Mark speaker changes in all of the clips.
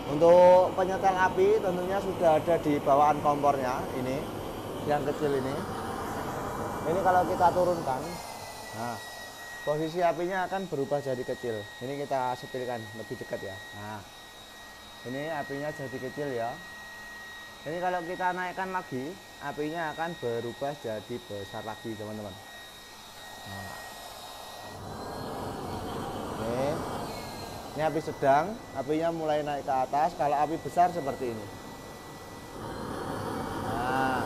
Speaker 1: Untuk penyetel api tentunya sudah ada di bawaan kompornya ini, yang kecil ini. Ini kalau kita turunkan, nah posisi apinya akan berubah jadi kecil. Ini kita setilkan lebih dekat ya. Nah, ini apinya jadi kecil ya. Ini kalau kita naikkan lagi, apinya akan berubah jadi besar lagi, teman-teman. Nah, ini api sedang, apinya mulai naik ke atas. Kalau api besar seperti ini. Nah,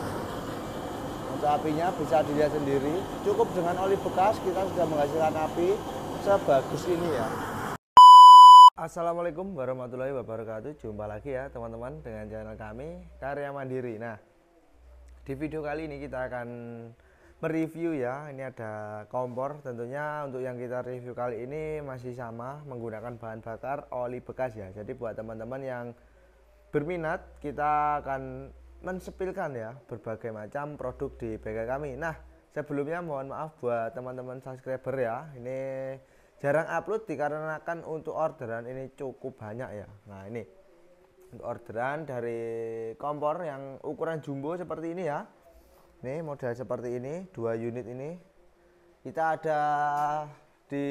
Speaker 1: untuk apinya bisa dilihat sendiri. Cukup dengan oli bekas kita sudah menghasilkan api sebagus ini ya. Assalamualaikum warahmatullahi wabarakatuh. Jumpa lagi ya teman-teman dengan channel kami Karya Mandiri. Nah, di video kali ini kita akan mereview ya. Ini ada kompor. Tentunya untuk yang kita review kali ini masih sama, menggunakan bahan bakar oli bekas ya. Jadi buat teman-teman yang berminat, kita akan mensepilkan ya berbagai macam produk di bengkel kami. Nah, sebelumnya mohon maaf buat teman-teman subscriber ya. Ini jarang upload dikarenakan untuk orderan ini cukup banyak ya. Nah, ini untuk orderan dari kompor yang ukuran jumbo seperti ini ya. Nih model seperti ini, 2 unit ini. Kita ada di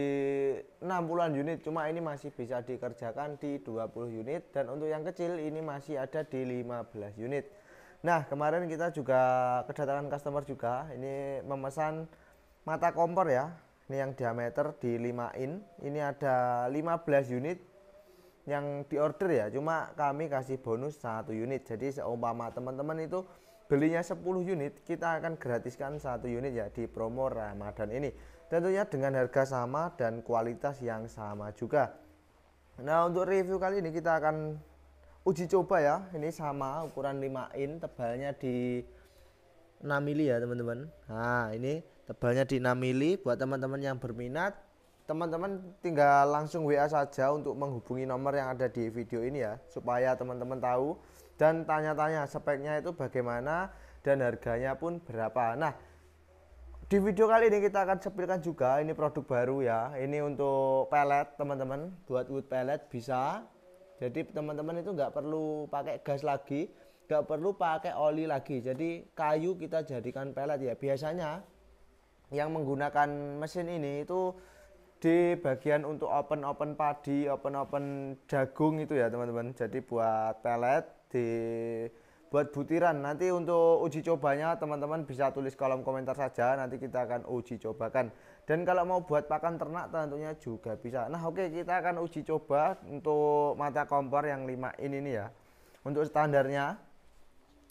Speaker 1: 60-an unit, cuma ini masih bisa dikerjakan di 20 unit. Dan untuk yang kecil ini masih ada di 15 unit. Nah, kemarin kita juga kedatangan customer juga. Ini memesan mata kompor ya. Ini yang diameter di 5 in. Ini ada 15 unit yang diorder ya. Cuma kami kasih bonus 1 unit. Jadi seumpama teman-teman itu belinya 10 unit, kita akan gratiskan 1 unit ya di promo Ramadan ini. Tentunya dengan harga sama dan kualitas yang sama juga. Nah, untuk review kali ini kita akan uji coba ya. Ini sama ukuran 5 in, tebalnya di 6 mili ya teman-teman. Nah, ini tebalnya di 6 mili. Buat teman-teman yang berminat, teman-teman tinggal langsung WA saja untuk menghubungi nomor yang ada di video ini ya, supaya teman-teman tahu dan tanya-tanya speknya itu bagaimana dan harganya pun berapa. Nah, di video kali ini kita akan sepilkan juga ini produk baru ya. Ini untuk pelet teman-teman, buat wood pelet bisa. Jadi teman-teman itu nggak perlu pakai gas lagi, nggak perlu pakai oli lagi. Jadi kayu kita jadikan pelet ya. Biasanya yang menggunakan mesin ini itu di bagian untuk open padi, open jagung itu ya teman-teman. Jadi buat pelet buat butiran. Nanti untuk uji cobanya teman-teman bisa tulis kolom komentar saja, nanti kita akan uji cobakan. Dan kalau mau buat pakan ternak tentunya juga bisa. Nah, oke, kita akan uji coba untuk mata kompor yang 5 ini ya. Untuk standarnya,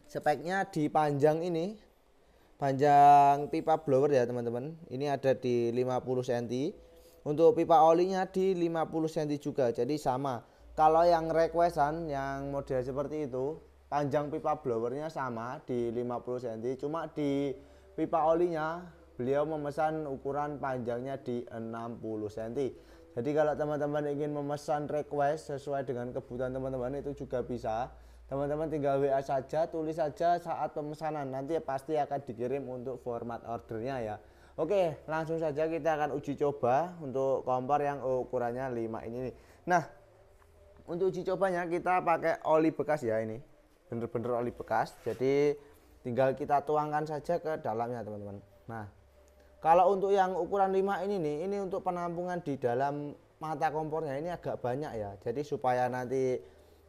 Speaker 1: speknya di panjang ini, panjang pipa blower ya teman-teman, ini ada di 50 cm. Untuk pipa olinya di 50 cm juga, jadi sama. Kalau yang requestan yang model seperti itu, panjang pipa blowernya sama di 50 cm, cuma di pipa olinya beliau memesan ukuran panjangnya di 60 cm. Jadi kalau teman-teman ingin memesan request sesuai dengan kebutuhan teman-teman itu juga bisa. Teman-teman tinggal WA saja, tulis saja saat pemesanan, nanti pasti akan dikirim untuk format ordernya ya. Oke, langsung saja kita akan uji coba untuk kompor yang ukurannya 5 ini. Nah, untuk uji cobanya kita pakai oli bekas ya, ini bener-bener oli bekas. Jadi tinggal kita tuangkan saja ke dalamnya teman-teman. Nah, kalau untuk yang ukuran 5 ini nih, ini untuk penampungan di dalam mata kompornya ini agak banyak ya. Jadi supaya nanti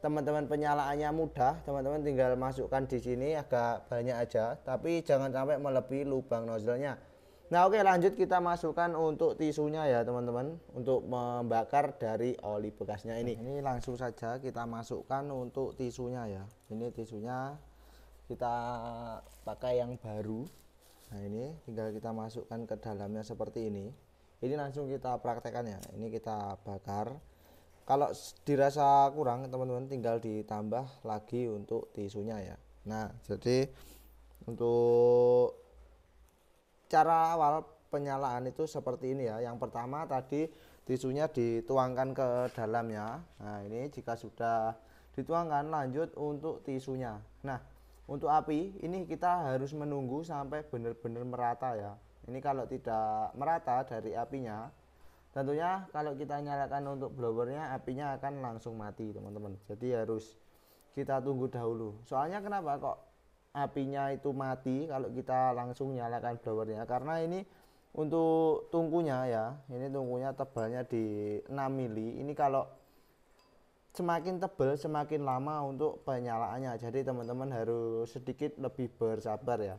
Speaker 1: teman-teman penyalaannya mudah, teman-teman tinggal masukkan di sini agak banyak aja, tapi jangan sampai melebihi lubang nozzle-nya. Nah, oke, lanjut kita masukkan untuk tisunya ya teman-teman, untuk membakar dari oli bekasnya ini. Ini langsung saja kita masukkan untuk tisunya ya. Ini tisunya kita pakai yang baru. Nah, ini tinggal kita masukkan ke dalamnya seperti ini. Ini langsung kita praktekkan ya. Ini kita bakar. Kalau dirasa kurang teman-teman tinggal ditambah lagi untuk tisunya ya. Nah, jadi untuk cara awal penyalaan itu seperti ini ya. Yang pertama tadi tisunya dituangkan ke dalamnya. Nah, ini jika sudah dituangkan, lanjut untuk tisunya. Nah, untuk api ini kita harus menunggu sampai benar-benar merata ya. Ini kalau tidak merata dari apinya, Tentunya kalau kita nyalakan untuk blowernya, apinya akan langsung mati teman-teman. Jadi harus kita tunggu dahulu. Soalnya kenapa kok apinya itu mati kalau kita langsung nyalakan blowernya? Karena ini untuk tungkunya ya, ini tungkunya tebalnya di 6 mili. Ini kalau semakin tebal semakin lama untuk penyalaannya, jadi teman-teman harus sedikit lebih bersabar ya.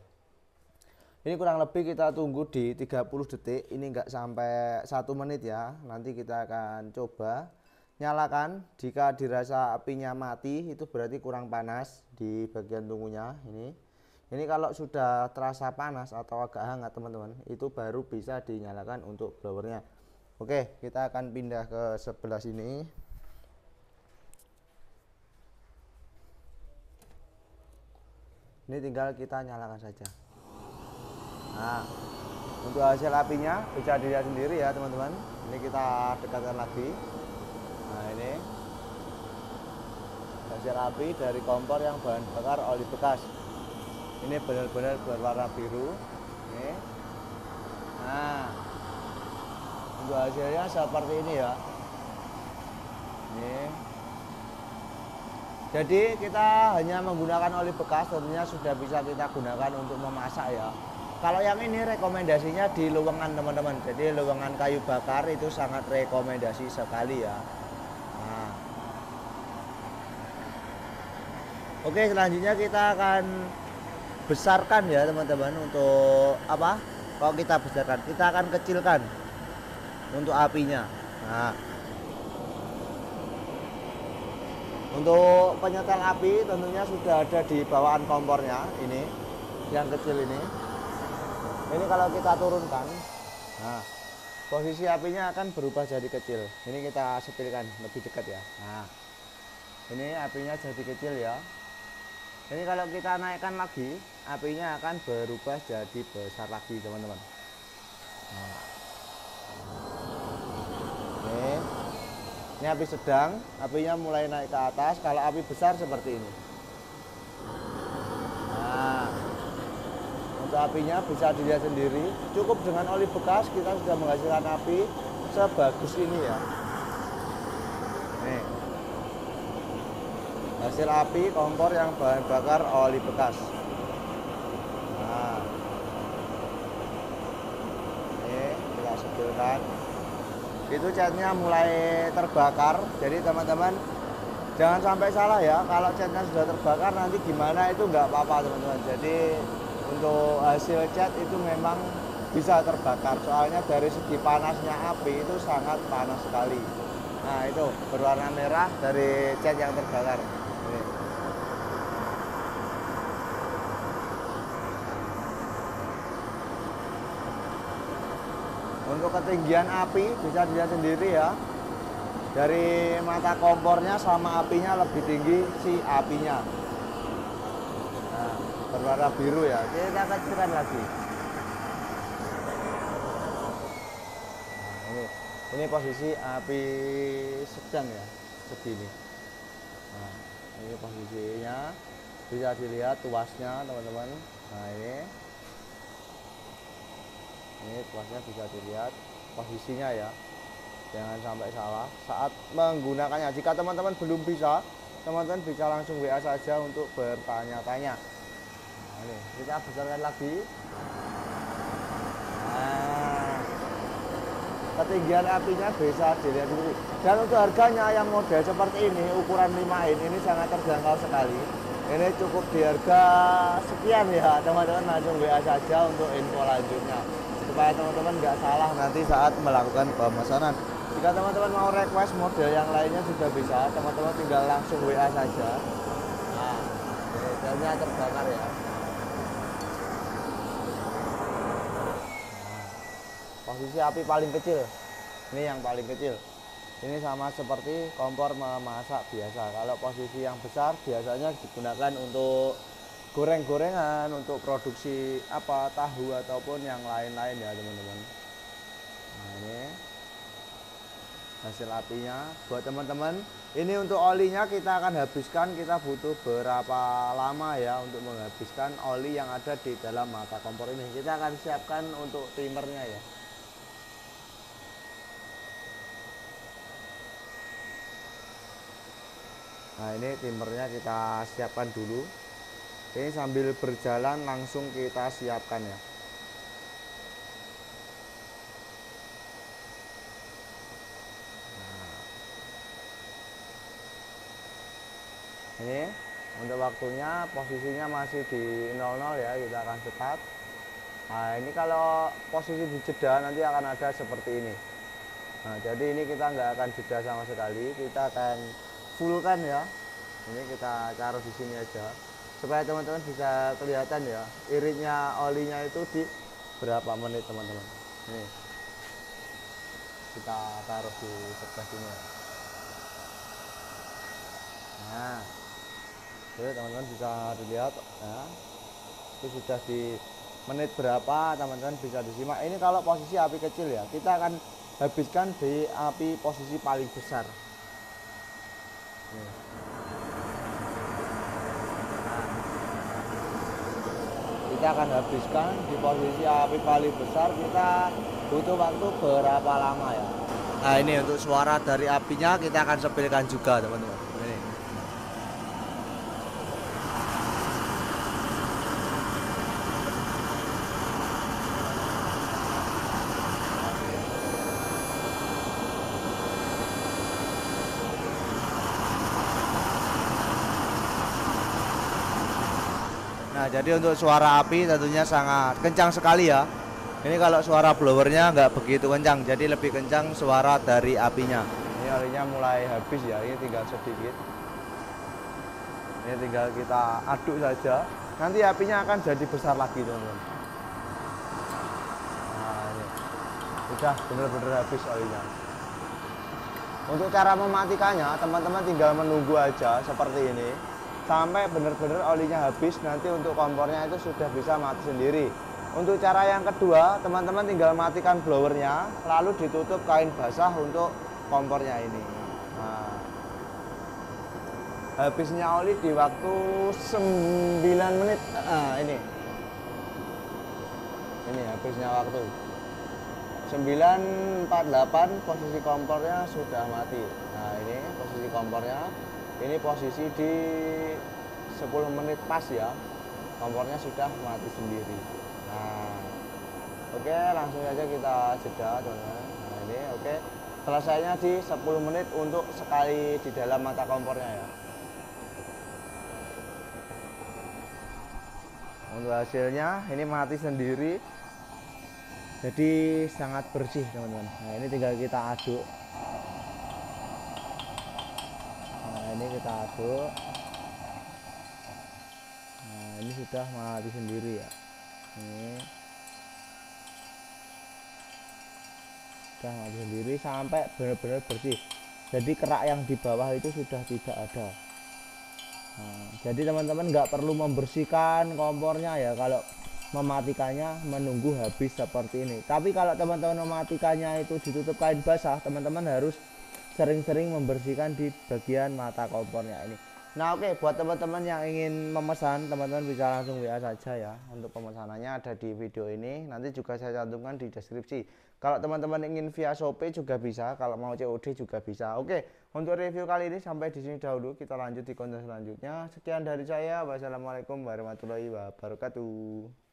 Speaker 1: Ini kurang lebih kita tunggu di 30 detik, ini enggak sampai 1 menit ya. Nanti kita akan coba nyalakan. Jika dirasa apinya mati itu berarti kurang panas di bagian tungkunya. Ini kalau sudah terasa panas atau agak hangat teman-teman, itu baru bisa dinyalakan untuk blowernya. Oke, kita akan pindah ke sebelah sini. Ini tinggal kita nyalakan saja. Nah, untuk hasil apinya bisa dilihat sendiri ya teman-teman. Ini kita dekatkan lagi. Nah, ini hasil api dari kompor yang bahan bakar oli bekas. Ini benar-benar berwarna biru. Ini. Nah, untuk hasilnya seperti ini ya. Ini. Jadi kita hanya menggunakan oli bekas, tentunya sudah bisa kita gunakan untuk memasak ya. Kalau yang ini rekomendasinya di luwengan teman-teman. Jadi luwengan kayu bakar itu sangat rekomendasi sekali ya. Nah. Oke, selanjutnya kita akan besarkan ya teman-teman. Untuk apa? Kalau kita besarkan, kita akan kecilkan untuk apinya. Nah, untuk penyetel api tentunya sudah ada di bawaan kompornya, ini yang kecil ini kalau kita turunkan, nah posisi apinya akan berubah jadi kecil. Ini kita setilkan lebih dekat ya. Nah, ini apinya jadi kecil ya. Ini kalau kita naikkan lagi, apinya akan berubah jadi besar lagi teman-teman. Nah, ini api sedang, apinya mulai naik ke atas. Kalau api besar seperti ini. Nah, untuk apinya bisa dilihat sendiri. Cukup dengan oli bekas kita sudah menghasilkan api sebagus ini ya. Nih, hasil api kompor yang bahan bakar oli bekas. Nah, ini kita sebutkan. Itu catnya mulai terbakar, jadi teman-teman jangan sampai salah ya. Kalau catnya sudah terbakar nanti gimana itu nggak apa-apa teman-teman. Jadi untuk hasil cat itu memang bisa terbakar, soalnya dari segi panasnya api itu sangat panas sekali. Nah, itu berwarna merah dari cat yang terbakar. Ini. Untuk ketinggian api bisa dilihat sendiri ya. Dari mata kompornya sama apinya lebih tinggi si apinya. Nah, berwarna biru ya. Kita kecilkan lagi. Nah, ini posisi api sedang ya, segini. Nah, ini posisinya bisa dilihat tuasnya teman-teman. Nah, ini tuasnya bisa dilihat posisinya ya, jangan sampai salah saat menggunakannya. Jika teman-teman belum bisa, teman-teman bisa langsung WA saja untuk bertanya-tanya. Nah, ini kita besarkan lagi. Nah, ketinggian apinya bisa dilihat dulu. Dan untuk harganya yang model seperti ini, ukuran 5 in ini sangat terjangkau sekali. Ini cukup di harga sekian ya teman-teman, langsung WA saja untuk info lanjutnya, supaya teman-teman nggak salah nanti saat melakukan pemesanan. Jika teman-teman mau request model yang lainnya juga bisa, teman-teman tinggal langsung WA saja. Nah, modelnya terbakar ya. Nah, posisi api paling kecil, ini yang paling kecil. Ini sama seperti kompor memasak biasa. Kalau posisi yang besar biasanya digunakan untuk goreng-gorengan, untuk produksi apa tahu ataupun yang lain-lain ya teman-teman. Nah, ini hasil apinya buat teman-teman. Ini untuk olinya kita akan habiskan, kita butuh berapa lama ya untuk menghabiskan oli yang ada di dalam mata kompor ini. Kita akan siapkan untuk timernya ya. Nah ini timernya kita siapkan dulu. Ini sambil berjalan langsung kita siapkan ya. Ini untuk waktunya posisinya masih di 00 ya, kita akan start. Nah ini kalau posisi di jeda nanti akan ada seperti ini. Nah jadi ini kita nggak akan jeda sama sekali, kita akan fullkan ya. Ini kita taruh di sini aja supaya teman-teman bisa kelihatan ya iritnya olinya itu di berapa menit teman-teman. Ini kita taruh di sebelah sini ya. Nah oke teman-teman bisa dilihat ya, itu sudah di menit berapa teman-teman bisa disimak. Ini kalau posisi api kecil ya, kita akan habiskan di api posisi paling besar. Nih. Nah, kita akan habiskan di posisi api paling besar, kita butuh waktu berapa lama ya. Nah ini untuk suara dari apinya kita akan sepilkan juga teman-teman. Ini. Nah jadi untuk suara api tentunya sangat kencang sekali ya. Ini kalau suara blowernya nggak begitu kencang, jadi lebih kencang suara dari apinya. Ini olinya mulai habis ya, ini tinggal sedikit. Ini tinggal kita aduk saja. Nanti apinya akan jadi besar lagi teman-teman. Nah ini sudah benar-benar habis olinya. Untuk cara mematikannya teman-teman tinggal menunggu aja seperti ini sampai benar-benar olinya habis. Nanti untuk kompornya itu sudah bisa mati sendiri. Untuk cara yang kedua, teman-teman tinggal matikan blowernya, lalu ditutup kain basah untuk kompornya ini. Nah, habisnya oli di waktu 9 menit. Nah, ini habisnya waktu 9:48, posisi kompornya sudah mati. Nah, ini posisi kompornya. Ini posisi di 10 menit pas ya, kompornya sudah mati sendiri. Nah, oke langsung aja kita jeda teman-teman. Nah ini oke, selesainya di 10 menit untuk sekali di dalam mata kompornya ya. Untuk hasilnya ini mati sendiri, jadi sangat bersih teman-teman. Nah ini tinggal kita aduk. Nah ini kita aduk. Nah ini sudah mati sendiri ya. Ini sudah mati sendiri sampai benar-benar bersih, jadi kerak yang di bawah itu sudah tidak ada. Nah, jadi teman-teman nggak perlu membersihkan kompornya ya kalau mematikannya, menunggu habis seperti ini. Tapi kalau teman-teman mematikannya itu ditutup kain basah, teman-teman harus sering-sering membersihkan di bagian mata kompornya ini. Nah oke, buat teman-teman yang ingin memesan, teman-teman bisa langsung WA saja ya. Untuk pemesanannya ada di video ini, nanti juga saya cantumkan di deskripsi. Kalau teman-teman ingin via Shopee juga bisa, kalau mau COD juga bisa. Oke, untuk review kali ini sampai di sini dahulu, kita lanjut di konten selanjutnya. Sekian dari saya, wassalamualaikum warahmatullahi wabarakatuh.